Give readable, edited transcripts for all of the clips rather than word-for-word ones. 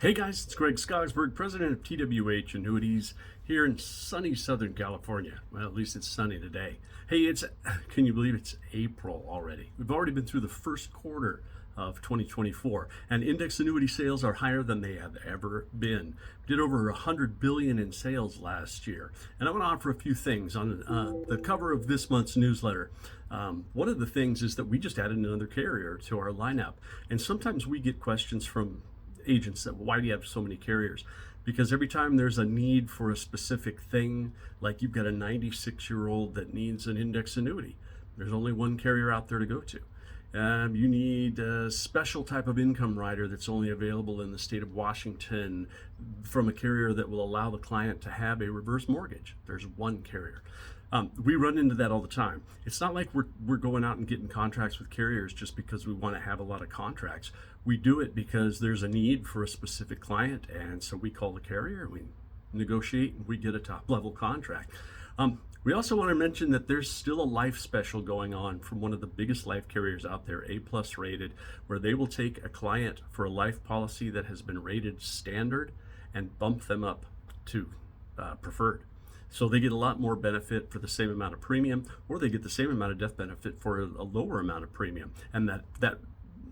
Hey guys, it's Greg Skogsberg, president of TWH Annuities here in sunny Southern California. Well, at least it's sunny today. Hey, can you believe it's April already? We've already been through the first quarter of 2024, and index annuity sales are higher than they have ever been. We did over 100 billion in sales last year, and I want to offer a few things on the cover of this month's newsletter. One of the things is that we just added another carrier to our lineup, and sometimes we get questions from agents that, why do you have so many carriers? Because every time there's a need for a specific thing, like you've got a 96-year-old that needs an index annuity, there's only one carrier out there to go to. You need a special type of income rider that's only available in the state of Washington from a carrier that will allow the client to have a reverse mortgage. There's one carrier. We run into that all the time. It's not like we're going out and getting contracts with carriers just because we want to have a lot of contracts. We do it because there's a need for a specific client, and so we call the carrier, we negotiate, and we get a top-level contract. We also want to mention that there's still a life special going on from one of the biggest life carriers out there, A+ rated, where they will take a client for a life policy that has been rated standard and bump them up to preferred. So they get a lot more benefit for the same amount of premium, or they get the same amount of death benefit for a lower amount of premium. And that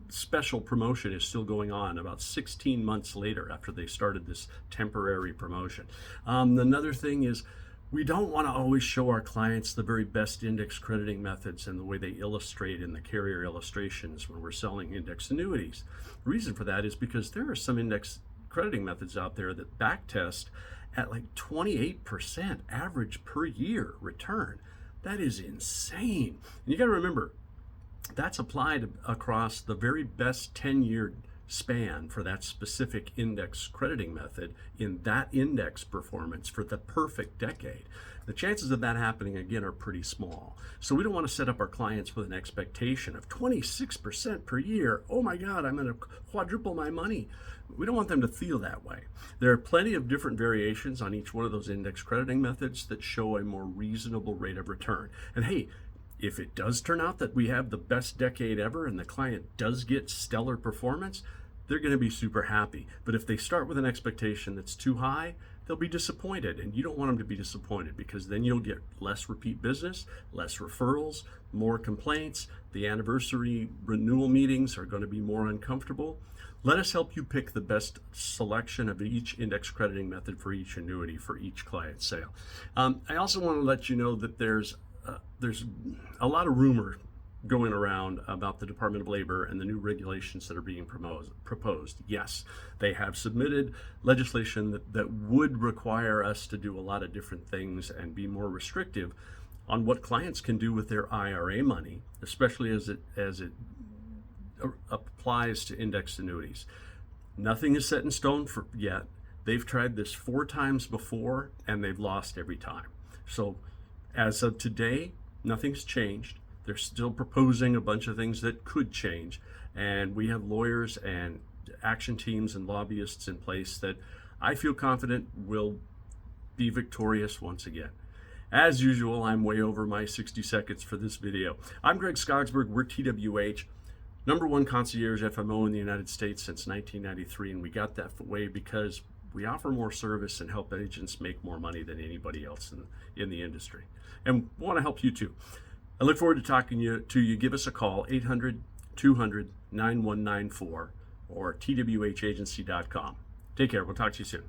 special promotion is still going on about 16 months later after they started this temporary promotion. Another thing is, we don't want to always show our clients the very best index crediting methods and the way they illustrate in the carrier illustrations when we're selling index annuities. The reason for that is because there are some index crediting methods out there that backtest at like 28% average per year return. That is insane. And you got to remember, that's applied across the very best 10-year span for that specific index crediting method in that index performance for the perfect decade. The chances of that happening again are pretty small. So we don't want to set up our clients with an expectation of 26% per year. Oh my God, I'm going to quadruple my money. We don't want them to feel that way. There are plenty of different variations on each one of those index crediting methods that show a more reasonable rate of return. And hey, if it does turn out that we have the best decade ever and the client does get stellar performance, they're going to be super happy. But if they start with an expectation that's too high, they'll be disappointed. And you don't want them to be disappointed, because then you'll get less repeat business, less referrals, more complaints. The anniversary renewal meetings are going to be more uncomfortable. Let us help you pick the best selection of each index crediting method for each annuity for each client sale. I also want to let you know that there's a lot of rumor going around about the Department of Labor and the new regulations that are being proposed. Yes, they have submitted legislation that would require us to do a lot of different things and be more restrictive on what clients can do with their IRA money, especially as it applies to indexed annuities. Nothing is set in stone yet. They've tried this 4 times before and they've lost every time. So as of today, nothing's changed. They're still proposing a bunch of things that could change. And we have lawyers and action teams and lobbyists in place that I feel confident will be victorious once again. As usual, I'm way over my 60 seconds for this video. I'm Greg Skogsberg, we're TWH, #1 concierge FMO in the United States since 1993. And we got that way because we offer more service and help agents make more money than anybody else in the industry. And we want to help you too. I look forward to talking to you. Give us a call, 800-200-9194 or twhagency.com. Take care. We'll talk to you soon.